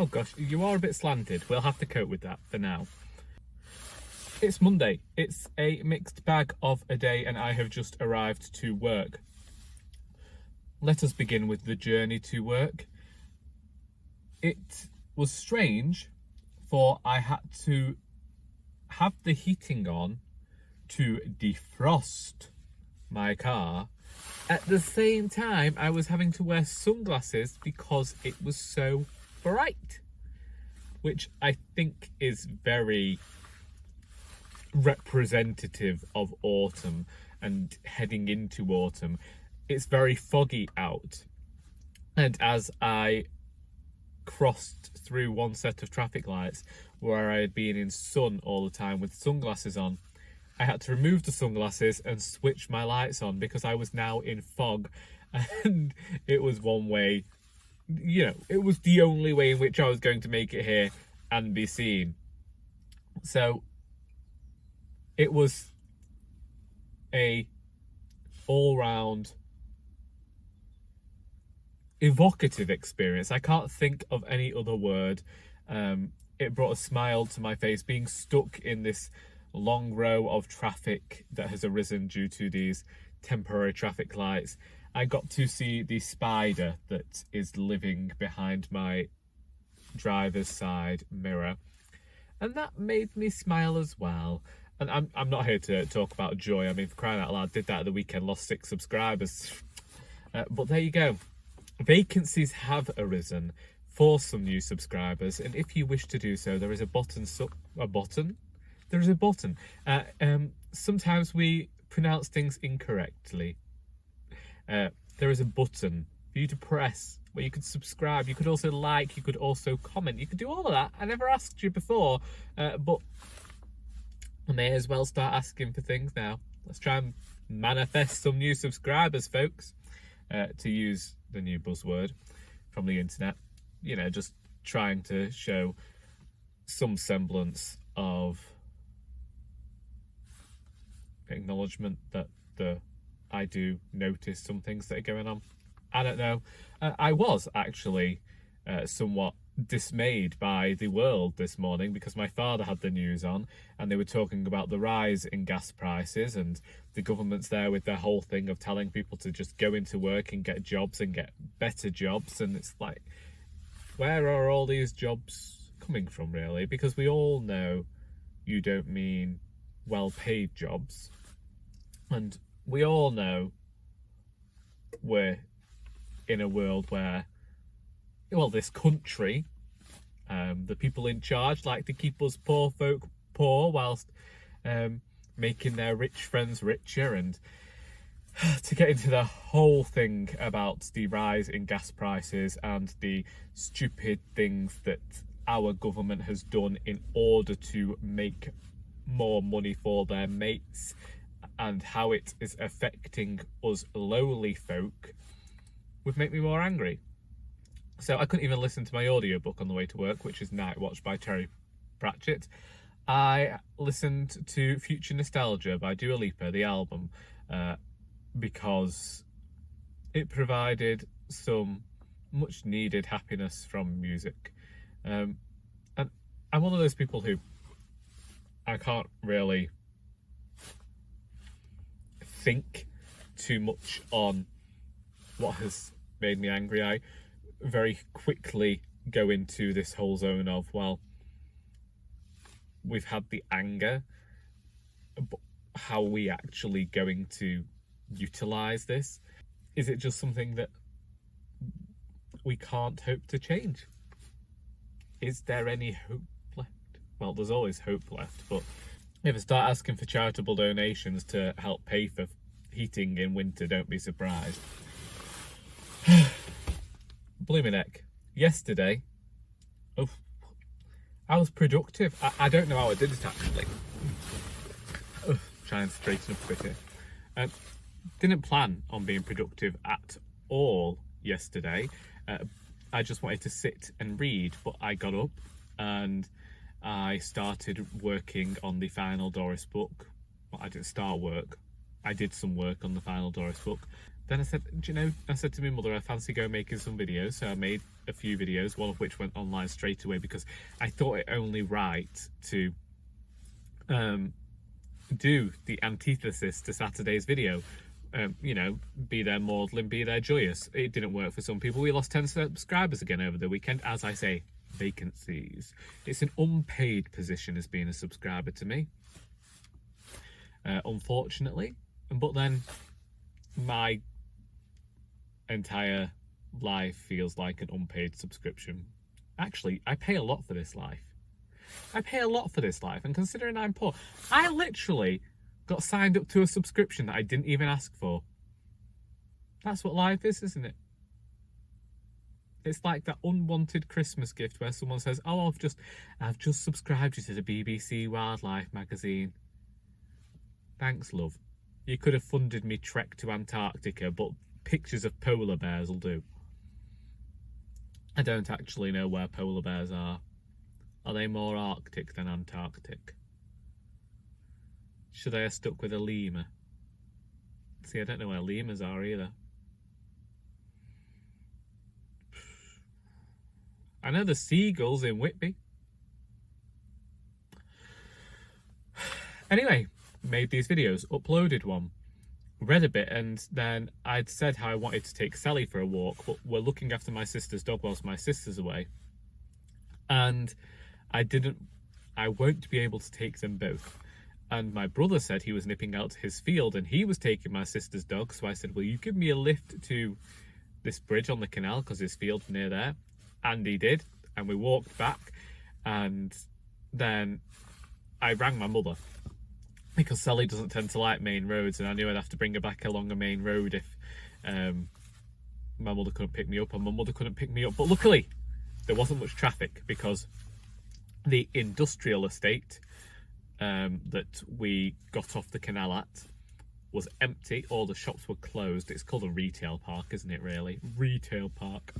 Oh gosh, you are a bit slanted. We'll have to cope with that for now. It's Monday. It's a mixed bag of a day and I have just arrived to work. Let us begin with the journey to work. It was strange, for I had to have the heating on to defrost my car. At the same time, I was having to wear sunglasses because it was so bright, which I think is very representative of autumn and heading into autumn. It's very foggy out, and as I crossed through one set of traffic lights where I had been in sun all the time with sunglasses on, I had to remove the sunglasses and switch my lights on because I was now in fog, and it was one way, you know, it was the only way in which I was going to make it here and be seen. So it was a all-round evocative experience. I can't think of any other word. It brought a smile to my face, being stuck in this long row of traffic that has arisen due to these temporary traffic lights. I got to see the spider that is living behind my driver's side mirror, and that made me smile as well. And I'm not here to talk about joy. I mean, for crying out loud, did that at the weekend, lost 6 subscribers. But there you go. Vacancies have arisen for some new subscribers, and if you wish to do so, there is a button. There is a button. Sometimes we pronounce things incorrectly. There is a button for you to press where you could subscribe. You could also like. You could also comment. You could do all of that. I never asked you before, but I may as well start asking for things now. Let's try and manifest some new subscribers, folks, to use the new buzzword from the internet. You know, just trying to show some semblance of acknowledgement that I do notice some things that are going on. I don't know. I was actually somewhat dismayed by the world this morning because my father had the news on and they were talking about the rise in gas prices, and the government's there with their whole thing of telling people to just go into work and get jobs and get better jobs. And it's like, where are all these jobs coming from, really? Because we all know you don't mean well-paid jobs, and we all know we're in a world where, well, this country, the people in charge like to keep us poor folk poor whilst making their rich friends richer. And to get into the whole thing about the rise in gas prices and the stupid things that our government has done in order to make more money for their mates, and how it is affecting us lowly folk, would make me more angry. So I couldn't even listen to my audiobook on the way to work, which is Night Watch by Terry Pratchett. I listened to Future Nostalgia by Dua Lipa, the album, because it provided some much needed happiness from music. And I'm one of those people who I can't really think too much on what has made me angry. I very quickly go into this whole zone of, well, we've had the anger, but how are we actually going to utilize this? Is it just something that we can't hope to change? Is there any hope left? Well, there's always hope left, but if I start asking for charitable donations to help pay for heating in winter, don't be surprised. Blooming heck. Yesterday, I was productive. I don't know how I did it, actually. Trying to straighten up a bit here. Didn't plan on being productive at all yesterday. I just wanted to sit and read, but I got up and I started working on the final Doris book. Well, I didn't start work. I did some work on the final Doris book. then I said, do you know, I said to my mother, I fancy going making some videos. So I made a few videos, one of which went online straight away because I thought it only right to do the antithesis to Saturday's video. You know, be there maudlin, be there joyous. It didn't work for some people. We lost 10 subscribers again over the weekend. As I say, vacancies. It's an unpaid position as being a subscriber to me, unfortunately. But then my entire life feels like an unpaid subscription. Actually, I pay a lot for this life. I pay a lot for this life, and considering I'm poor, I literally got signed up to a subscription that I didn't even ask for. That's what life is, isn't it? It's like that unwanted Christmas gift where someone says, oh, I've just subscribed you to the BBC Wildlife magazine. Thanks, love. You could have funded me trek to Antarctica, but pictures of polar bears will do. I don't actually know where polar bears are. Are they more Arctic than Antarctic? Should I have stuck with a lemur? See, I don't know where lemurs are either. I know the seagulls in Whitby. Anyway, made these videos, uploaded one, read a bit, and then I'd said how I wanted to take Sally for a walk, but we're looking after my sister's dog whilst my sister's away. And I won't be able to take them both. And my brother said he was nipping out to his field and he was taking my sister's dog. So I said, will you give me a lift to this bridge on the canal because his field's near there? And he did. And we walked back. And then I rang my mother because Sally doesn't tend to like main roads. And I knew I'd have to bring her back along a main road if my mother couldn't pick me up. And my mother couldn't pick me up. But luckily, there wasn't much traffic because the industrial estate that we got off the canal at was empty. All the shops were closed. It's called a retail park, isn't it, really? Retail park.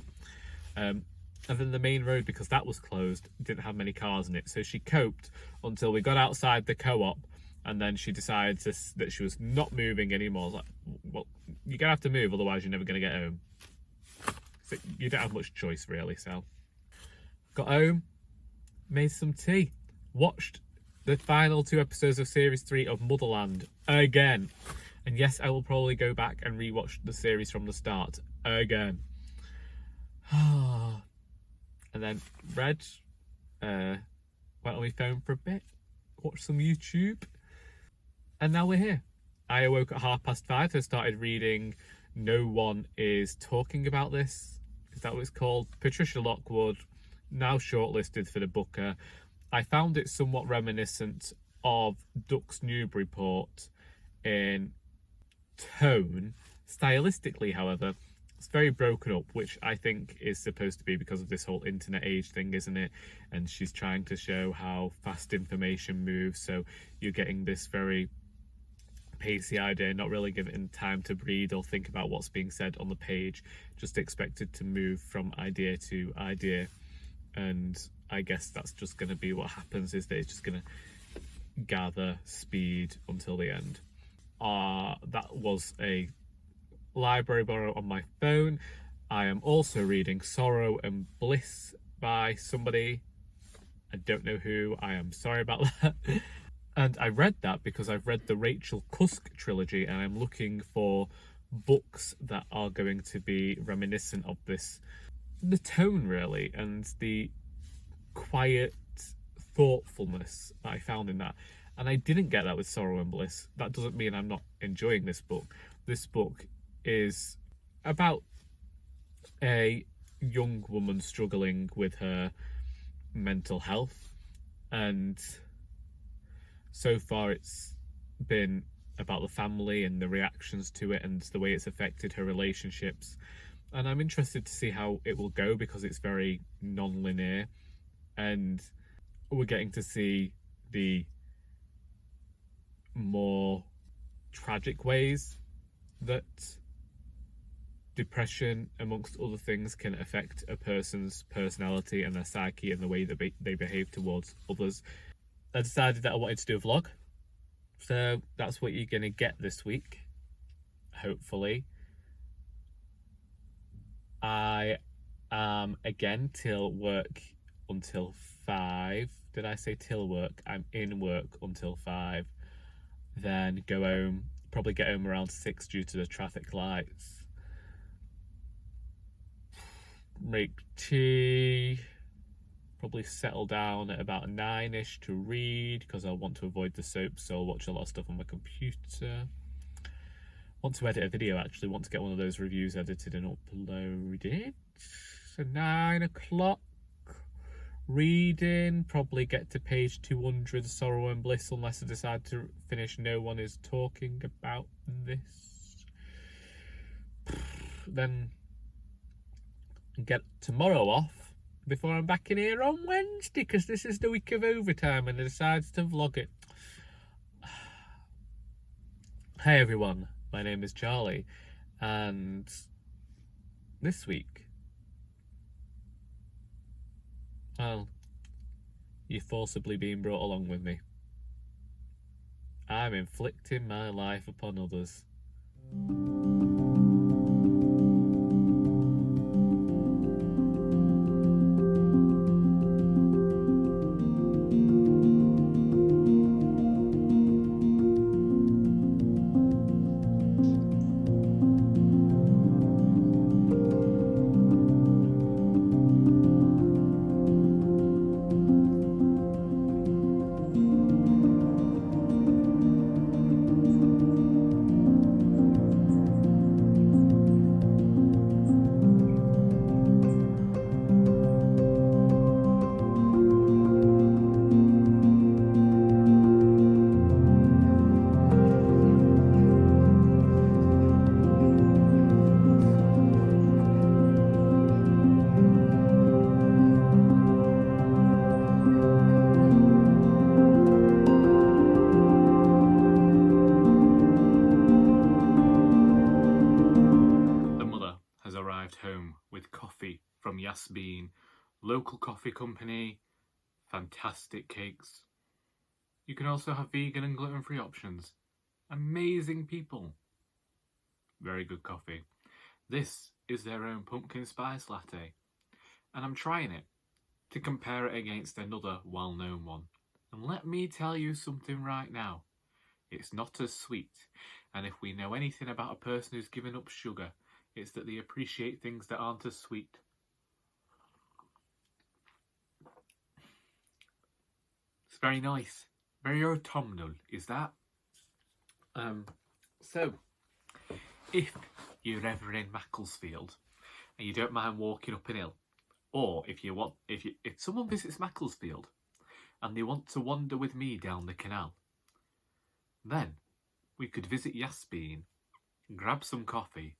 And then the main road, because that was closed, didn't have many cars in it. So she coped until we got outside the co-op, and then she decided that she was not moving anymore. I was like, well, you're going to have to move, otherwise you're never going to get home. So you don't have much choice, really. So got home, made some tea, watched the final 2 episodes of Series 3 of Motherland again. And yes, I will probably go back and rewatch the series from the start again. And then read, went on my phone for a bit, watched some YouTube, and now we're here. I awoke at 5:30, so started reading No One Is Talking About This. Is that what it's called? Patricia Lockwood, now shortlisted for the Booker. I found it somewhat reminiscent of Ducks Newburyport in tone. Stylistically, however, it's very broken up, which I think is supposed to be because of this whole internet age thing, isn't it? And she's trying to show how fast information moves, so you're getting this very pacey idea, not really given time to breathe or think about what's being said on the page, just expected to move from idea to idea. And I guess that's just going to be what happens, is that it's just going to gather speed until the end. That was a library borrow on my phone. I am also reading Sorrow and Bliss by somebody. I don't know who. I am sorry about that. And I read that because I've read the Rachel Cusk trilogy, and I'm looking for books that are going to be reminiscent of this. The tone, really, and the quiet thoughtfulness that I found in that. And I didn't get that with Sorrow and Bliss. That doesn't mean I'm not enjoying this book. This book is about a young woman struggling with her mental health, and so far it's been about the family and the reactions to it and the way it's affected her relationships. And I'm interested to see how it will go because it's very non-linear, and we're getting to see the more tragic ways that depression, amongst other things, can affect a person's personality and their psyche and the way that they behave towards others. I decided that I wanted to do a vlog, so that's what you're going to get this week, hopefully. again till work until 5. Did I say till work? I'm in work until 5. Then go home, probably get home around 6 due to the traffic lights. Make tea, probably settle down at about 9ish to read because I want to avoid the soap, so I'll watch a lot of stuff on my computer. Want to edit a video, actually, want to get one of those reviews edited and uploaded. So 9 o'clock, reading, probably get to page 200, Sorrow and Bliss, unless I decide to finish No One Is Talking About This. Then get tomorrow off before I'm back in here on Wednesday, because this is the week of overtime and I decided to vlog it. Hey everyone, my name is Charlie, and this week, well, you're forcibly being brought along with me. I'm inflicting my life upon others. Home with coffee from Yasmin, local coffee company, fantastic cakes. You can also have vegan and gluten-free options. Amazing people. Very good coffee. This is their own pumpkin spice latte, and I'm trying it to compare it against another well-known one. And let me tell you something right now. It's not as sweet, and if we know anything about a person who's given up sugar, it's that they appreciate things that aren't as sweet. It's very nice. Very autumnal, is that? So, if you're ever in Macclesfield and you don't mind walking up an hill, or if someone visits Macclesfield and they want to wander with me down the canal, then we could visit Yasmin, grab some coffee,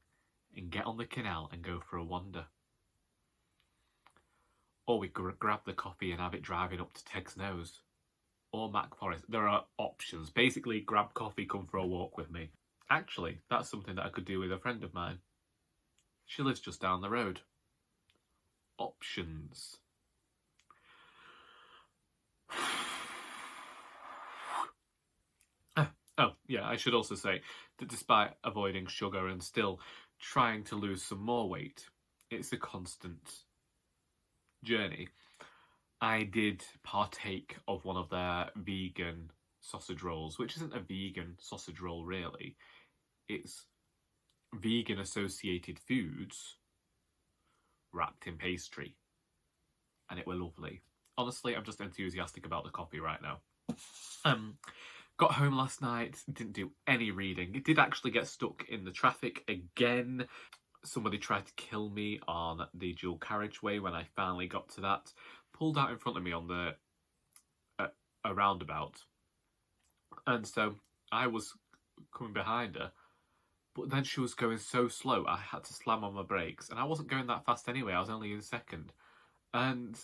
and get on the canal and go for a wander. Or we could grab the coffee and have it driving up to Teg's Nose or Mac Forest. There are options. Basically, grab coffee, come for a walk with me. Actually, that's something that I could do with a friend of mine. She lives just down the road. Options. Oh, yeah, I should also say that despite avoiding sugar and still trying to lose some more weight, it's a constant journey. I did partake of one of their vegan sausage rolls, which isn't a vegan sausage roll really. It's vegan associated foods wrapped in pastry, and it were lovely. Honestly, I'm just enthusiastic about the coffee right now. Got home last night, didn't do any reading. It did actually get stuck in the traffic again. Somebody tried to kill me on the dual carriageway when I finally got to that. Pulled out in front of me on the a roundabout. And so I was coming behind her, but then she was going so slow I had to slam on my brakes. And I wasn't going that fast anyway, I was only in second. And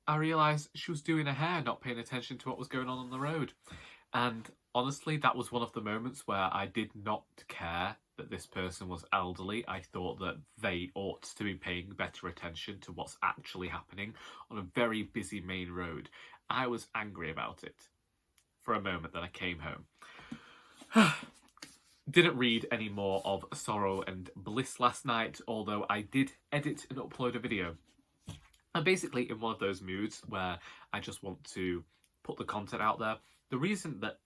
I realised she was doing her hair, not paying attention to what was going on the road. And honestly, that was one of the moments where I did not care that this person was elderly. I thought that they ought to be paying better attention to what's actually happening on a very busy main road. I was angry about it for a moment, then I came home. Didn't read any more of Sorrow and Bliss last night, although I did edit and upload a video. I'm basically in one of those moods where I just want to put the content out there. The reason that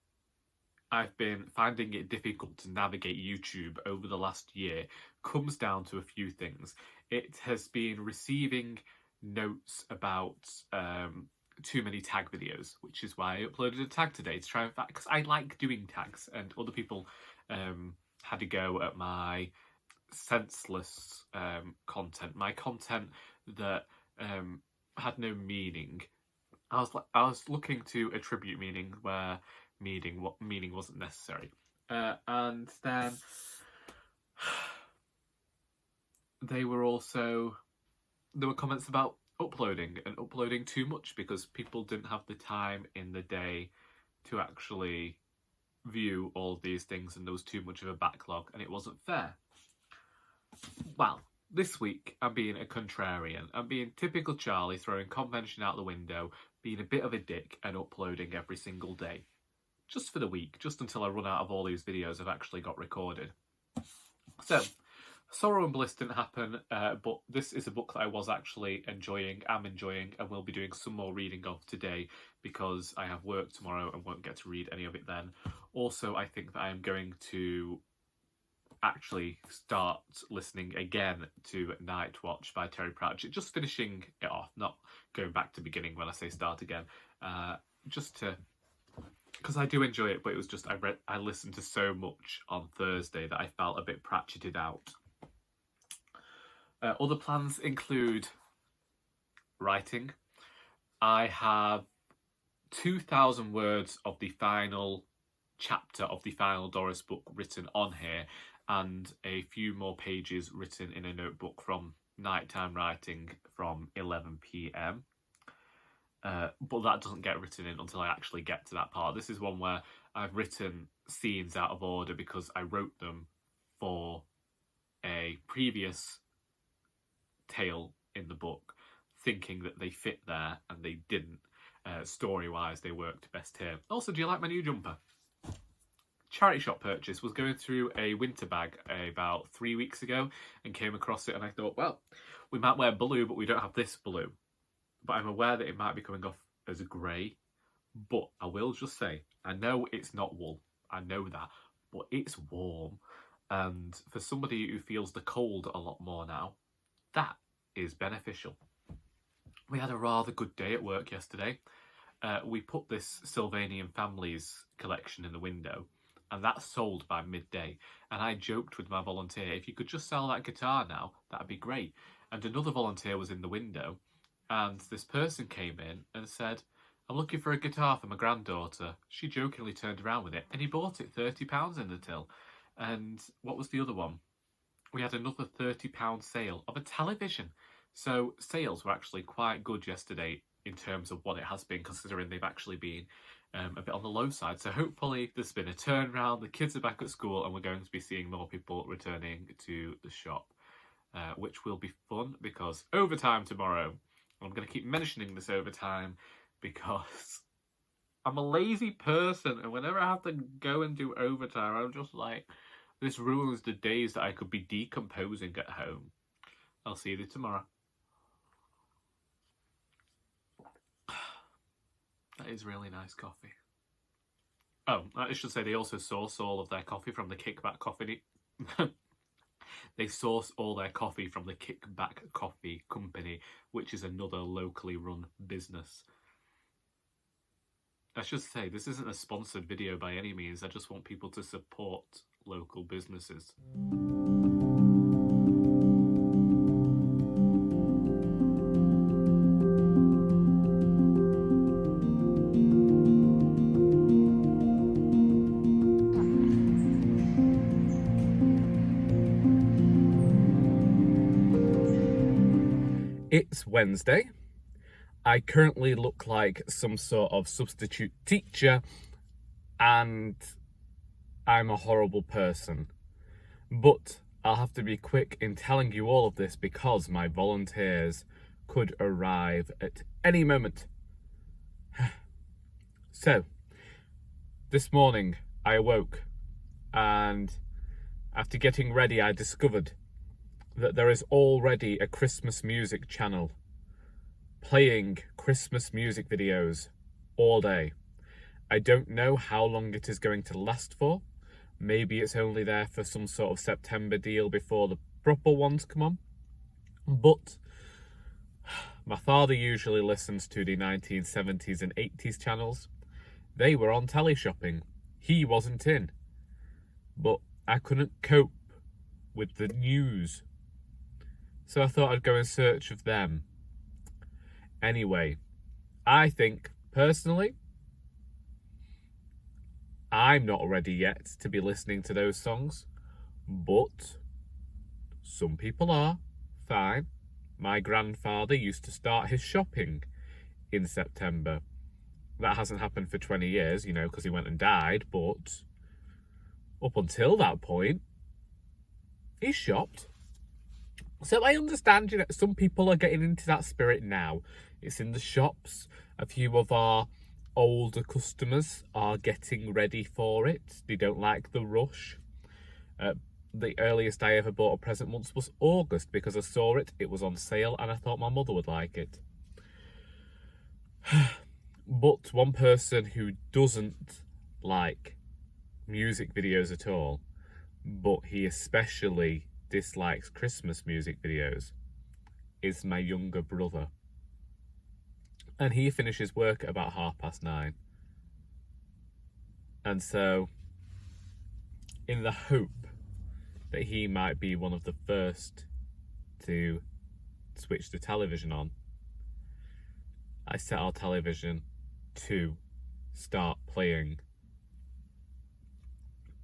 I've been finding it difficult to navigate YouTube over the last year comes down to a few things. It has been receiving notes about too many tag videos, which is why I uploaded a tag today to try and, because I like doing tags, and other people had a go at my senseless content, my content that had no meaning. I was looking to attribute meaning where meaning wasn't necessary, and then there were comments about uploading too much because people didn't have the time in the day to actually view all of these things, and there was too much of a backlog and it wasn't fair. Well, this week I'm being a contrarian. I'm being typical Charlie, throwing convention out the window, being a bit of a dick and uploading every single day. Just for the week, just until I run out of all these videos I've actually got recorded. So, Sorrow and Bliss didn't happen, but this is a book that I was actually am enjoying, and will be doing some more reading of today because I have work tomorrow and won't get to read any of it then. Also, I think that I am going to actually start listening again to Night Watch by Terry Pratchett, just finishing it off, not going back to beginning when I say start again, because I do enjoy it, but it was just I listened to so much on Thursday that I felt a bit Pratchetted out. Other plans include writing. I have 2,000 words of the final chapter of the final Doris book written on here, and a few more pages written in a notebook from nighttime writing from 11 p.m. But that doesn't get written in until I actually get to that part. This is one where I've written scenes out of order because I wrote them for a previous tale in the book, thinking that they fit there, and they didn't. Story-wise, they worked best here. Also, do you like my new jumper? Charity shop purchase. Was going through a winter bag about 3 weeks ago and came across it, and I thought, well, we might wear blue, but we don't have this blue. But I'm aware that it might be coming off as a grey. But I will just say, I know it's not wool. I know that. But it's warm. And for somebody who feels the cold a lot more now, that is beneficial. We had a rather good day at work yesterday. We put this Sylvanian Families collection in the window, and that sold by midday. And I joked with my volunteer, if you could just sell that guitar now, that'd be great. And another volunteer was in the window, and this person came in and said, I'm looking for a guitar for my granddaughter. She jokingly turned around with it, and he bought it £30 in the till. And what was the other one? We had another £30 sale of a television. So sales were actually quite good yesterday in terms of what it has been, considering they've actually been a bit on the low side. So hopefully there's been a turnaround, the kids are back at school, and we're going to be seeing more people returning to the shop, which will be fun because overtime tomorrow. I'm going to keep mentioning this overtime because I'm a lazy person, and whenever I have to go and do overtime, I'm just like, this ruins the days that I could be decomposing at home. I'll see you tomorrow. That is really nice coffee. Oh, I should say they also source all of their coffee from the Kickback Coffee. They source all their coffee from the Kickback Coffee Company, which is another locally run business. I should say, this isn't a sponsored video by any means. I just want people to support local businesses. It's Wednesday. I currently look like some sort of substitute teacher, and I'm a horrible person. But I'll have to be quick in telling you all of this because my volunteers could arrive at any moment. So, this morning I awoke and After getting ready, I discovered that there is already a Christmas music channel playing Christmas music videos all day. I don't know how long it is going to last for. Maybe it's only there for some sort of September deal before the proper ones come on. But my father usually listens to the 1970s and 80s channels. They were on telly shopping. He wasn't in. But I couldn't cope with the news. So I thought I'd go in search of them. Anyway, I think, personally, I'm not ready yet to be listening to those songs. But some people are. Fine. My grandfather used to start his shopping in September. That hasn't happened for 20 years, you know, because he went and died. But up until that point, he shopped. So I understand, you know, some people are getting into that spirit now. It's in the shops. A few of our older customers are getting ready for it. They don't like the rush. The earliest I ever bought a present once was August because I saw it. It was on sale and I thought my mother would like it. But one person who doesn't like music videos at all, but he especially dislikes Christmas music videos, is my younger brother. And he finishes work at about 9:30. And so, in the hope that he might be one of the first to switch the television on, I set our television to start playing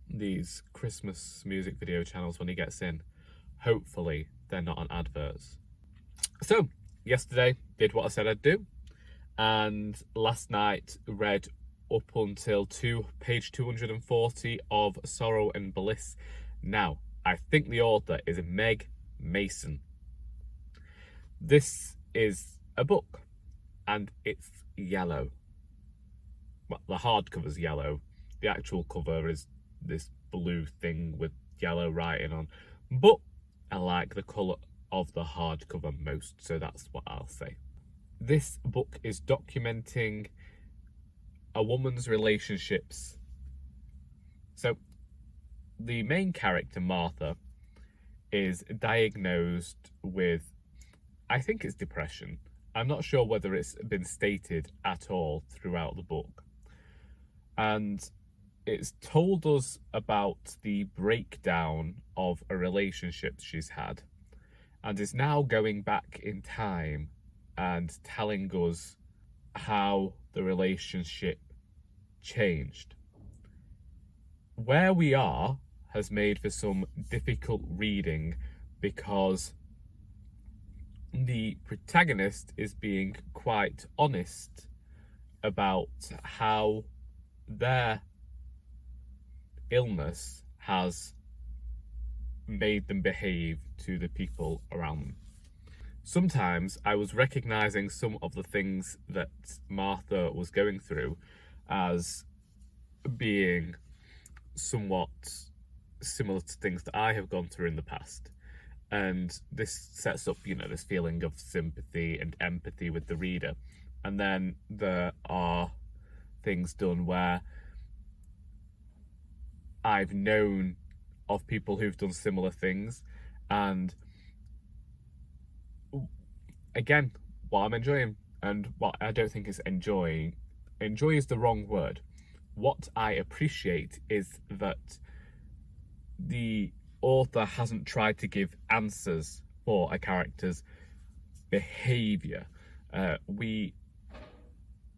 these Christmas music video channels when he gets in. Hopefully they're not on adverts. So yesterday did what I said I'd do, and last night read up until page 240 of Sorrow and Bliss. Now, I think the author is Meg Mason. This is a book and it's yellow. Well, the hardcover's yellow. The actual cover is this blue thing with yellow writing on. But I like the colour of the hardcover most, so that's what I'll say. This book is documenting a woman's relationships. So the main character, Martha, is diagnosed with, I think it's depression. I'm not sure whether it's been stated at all throughout the book. And it's told us about the breakdown of a relationship she's had, and is now going back in time and telling us how the relationship changed. Where we are has made for some difficult reading because the protagonist is being quite honest about how their illness has made them behave to the people around them. Sometimes I was recognising some of the things that Martha was going through as being somewhat similar to things that I have gone through in the past. And this sets up, you know, this feeling of sympathy and empathy with the reader. And then there are things done where I've known of people who've done similar things, and again, what I'm enjoying and what I don't think is enjoying, enjoy is the wrong word. What I appreciate is that the author hasn't tried to give answers for a character's behaviour. We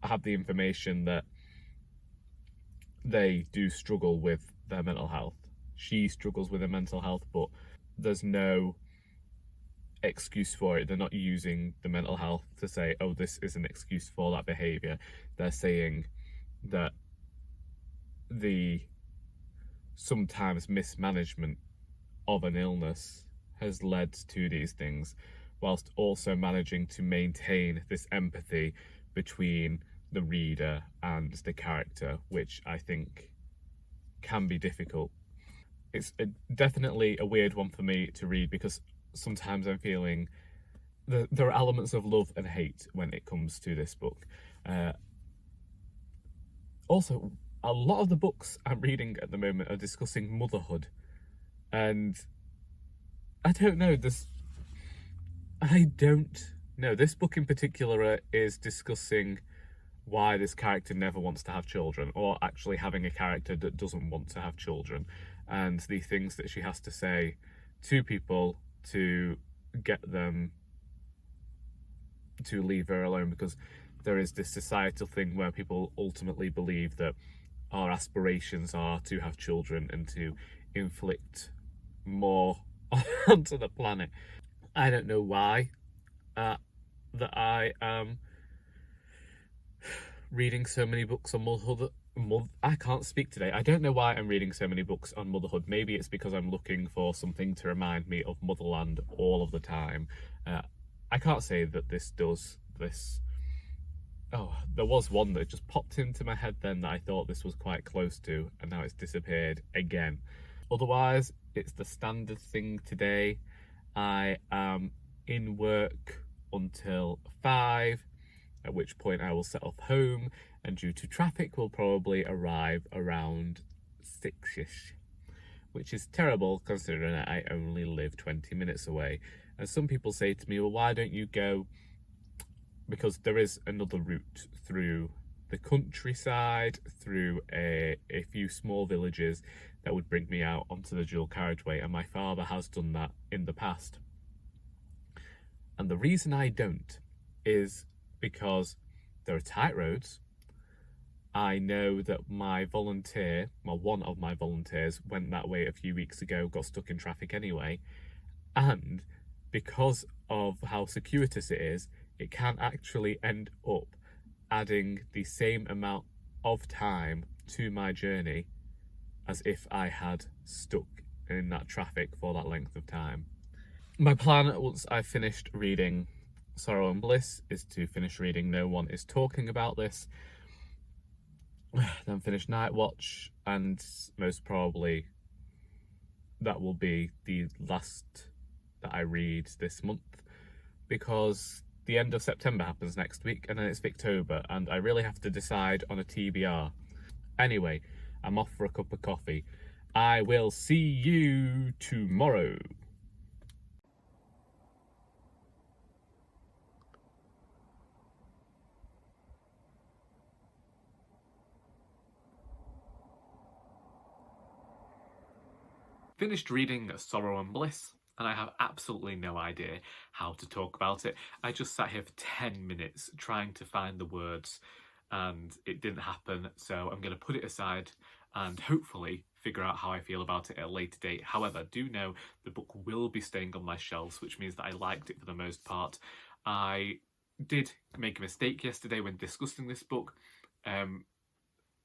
have the information that they do struggle with their mental health. She struggles with her mental health, but there's no excuse for it. They're not using the mental health to say, oh, this is an excuse for that behaviour. They're saying that the sometimes mismanagement of an illness has led to these things, whilst also managing to maintain this empathy between the reader and the character, which I think can be difficult. It's definitely a weird one for me to read because sometimes I'm feeling there are elements of love and hate when it comes to this book. Also, a lot of the books I'm reading at the moment are discussing motherhood, and I don't know, this book in particular is discussing why this character never wants to have children, or actually having a character that doesn't want to have children, and the things that she has to say to people to get them to leave her alone, because there is this societal thing where people ultimately believe that our aspirations are to have children and to inflict more onto the planet. I don't know why that I am reading so many books on motherhood. I can't speak today. I don't know why I'm reading so many books on motherhood. Maybe it's because I'm looking for something to remind me of motherland all of the time. I can't say that this does this. Oh, there was one that just popped into my head then that I thought this was quite close to, and now it's disappeared again. Otherwise, it's the standard thing today. I am in work until 5, at which point I will set off home, and due to traffic will probably arrive around 6ish, which is terrible considering I only live 20 minutes away. And some people say to me, well, why don't you go, because there is another route through the countryside, through a few small villages that would bring me out onto the dual carriageway, and my father has done that in the past. And the reason I don't is because there are tight roads. I know that one of my volunteers went that way a few weeks ago, got stuck in traffic anyway, and because of how circuitous it is, it can actually end up adding the same amount of time to my journey as if I had stuck in that traffic for that length of time. My plan, once I've finished reading Sorrow and Bliss, is to finish reading No One Is Talking About This, then finish Night Watch, and most probably that will be the last that I read this month, because the end of September happens next week and then it's Victober, and I really have to decide on a TBR. Anyway, I'm off for a cup of coffee. I will see you tomorrow. Finished reading Sorrow and Bliss, and I have absolutely no idea how to talk about it. I just sat here for 10 minutes trying to find the words, and it didn't happen, so I'm going to put it aside and hopefully figure out how I feel about it at a later date. However, do know the book will be staying on my shelves, which means that I liked it for the most part. I did make a mistake yesterday when discussing this book.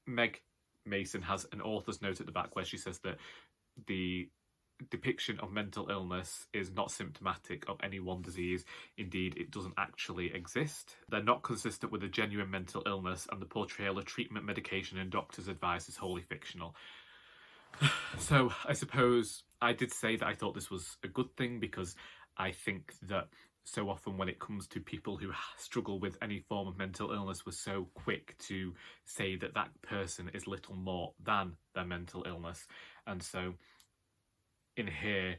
Meg Mason has an author's note at the back where she says that the depiction of mental illness is not symptomatic of any one disease. Indeed, it doesn't actually exist. They're not consistent with a genuine mental illness, and the portrayal of treatment, medication and doctor's advice is wholly fictional. So I suppose I did say that I thought this was a good thing, because I think that so often when it comes to people who struggle with any form of mental illness, we're so quick to say that that person is little more than their mental illness. And so in here,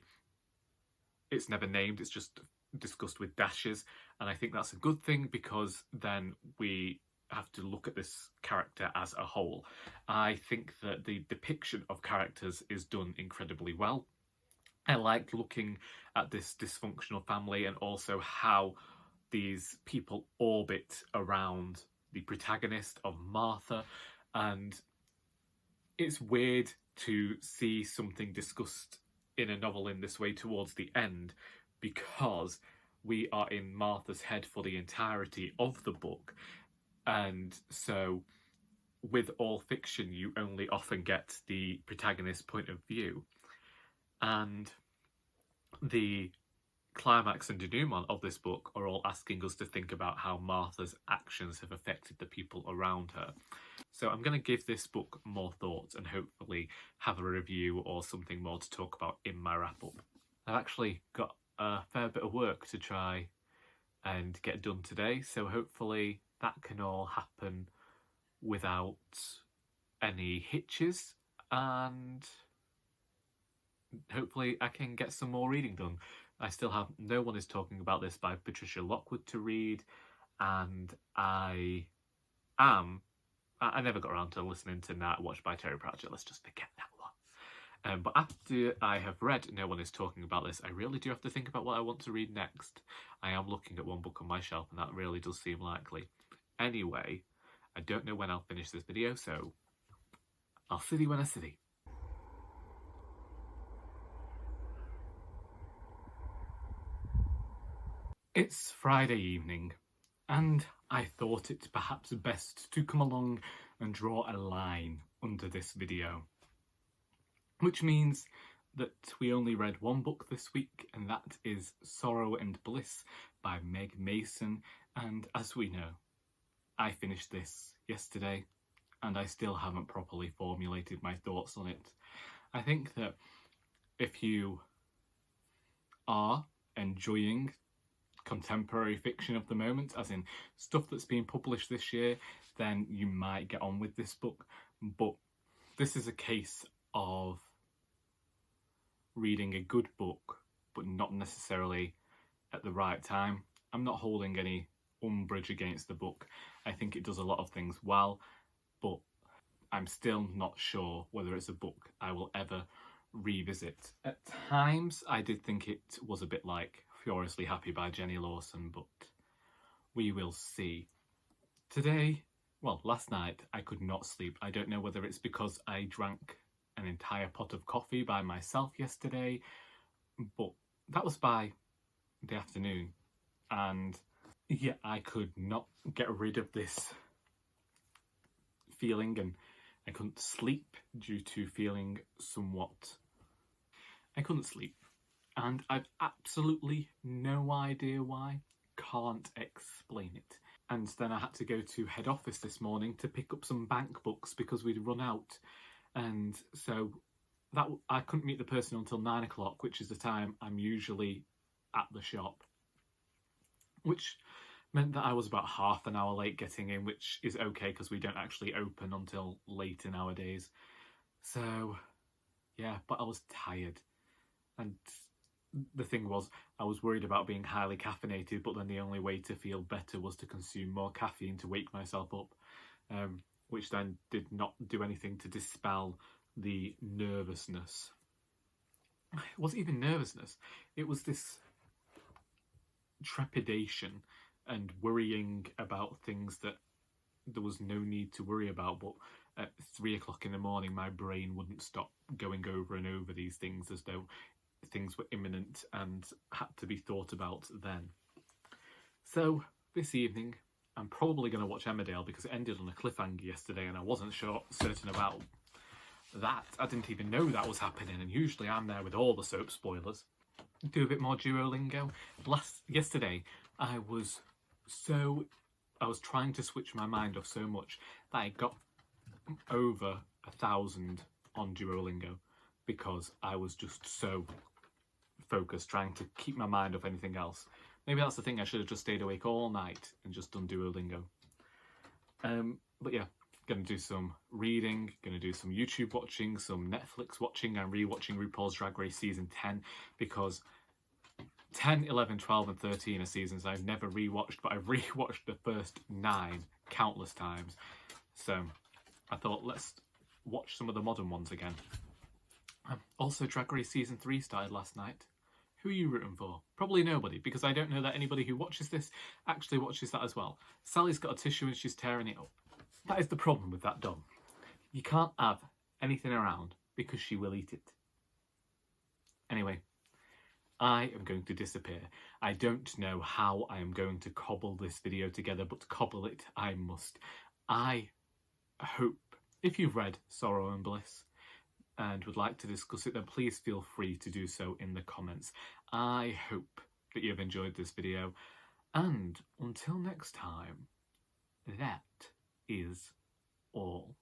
it's never named, it's just discussed with dashes. And I think that's a good thing, because then we have to look at this character as a whole. I think that the depiction of characters is done incredibly well. I liked looking at this dysfunctional family and also how these people orbit around the protagonist of Martha. And it's weird to see something discussed in a novel in this way towards the end, because we are in Martha's head for the entirety of the book. And so with all fiction, you only often get the protagonist's point of view. And the climax and denouement of this book are all asking us to think about how Martha's actions have affected the people around her. So I'm going to give this book more thought and hopefully have a review or something more to talk about in my wrap-up. I've actually got a fair bit of work to try and get done today, so hopefully that can all happen without any hitches, and hopefully I can get some more reading done. I still have No One Is Talking About This by Patricia Lockwood to read, and I never got around to listening to Night Watch by Terry Pratchett. Let's just forget that one. But after I have read No One Is Talking About This, I really do have to think about what I want to read next. I am looking at one book on my shelf, and that really does seem likely. Anyway, I don't know when I'll finish this video, so I'll see you when I see you. It's Friday evening, and I thought it perhaps best to come along and draw a line under this video. Which means that we only read one book this week, and that is Sorrow and Bliss by Meg Mason, and as we know, I finished this yesterday, and I still haven't properly formulated my thoughts on it. I think that if you are enjoying contemporary fiction of the moment, as in stuff that's been published this year, then you might get on with this book. But this is a case of reading a good book, but not necessarily at the right time. I'm not holding any umbrage against the book. I think it does a lot of things well, but I'm still not sure whether it's a book I will ever revisit. At times, I did think it was a bit like Furiously Happy by Jenny Lawson, but we will see. Today, well, last night, I could not sleep. I don't know whether it's because I drank an entire pot of coffee by myself yesterday, but that was by the afternoon, and yeah, I could not get rid of this feeling, and I couldn't sleep due to feeling somewhat... I couldn't sleep, and I've absolutely no idea why. Can't explain it. And then I had to go to head office this morning to pick up some bank books because we'd run out, and so that I couldn't meet the person until 9 o'clock, which is the time I'm usually at the shop, which meant that I was about half an hour late getting in, which is okay because we don't actually open until later nowadays. So yeah, but I was tired, and the thing was, I was worried about being highly caffeinated, but then the only way to feel better was to consume more caffeine to wake myself up, which then did not do anything to dispel the nervousness. It wasn't even nervousness, it was this trepidation and worrying about things that there was no need to worry about, but at 3 o'clock in the morning my brain wouldn't stop going over and over these things as though things were imminent and had to be thought about then. So this evening I'm probably going to watch Emmerdale because it ended on a cliffhanger yesterday and I wasn't certain about that. I didn't even know that was happening, and usually I'm there with all the soap spoilers. Do a bit more Duolingo. Yesterday I was trying to switch my mind off so much that I got over 1,000 on Duolingo because I was just so focused trying to keep my mind off anything else. Maybe that's the thing, I should have just stayed awake all night and just done Duolingo. But yeah, gonna do some reading, gonna do some YouTube watching, some Netflix watching. I'm rewatching RuPaul's Drag Race season 10 because 10, 11, 12 and 13 are seasons I've never rewatched, but I've rewatched the first 9 countless times. So I thought, let's watch some of the modern ones again. Also, Drag Race season 3 started last night. Who are you rooting for? Probably nobody, because I don't know that anybody who watches this actually watches that as well. Sally's got a tissue and she's tearing it up. That is the problem with that dog. You can't have anything around because she will eat it. Anyway, I am going to disappear. I don't know how I am going to cobble this video together, but cobble it I must. I hope, if you've read Sorrow and Bliss and would like to discuss it, then please feel free to do so in the comments. I hope that you've enjoyed this video. And until next time, that is all.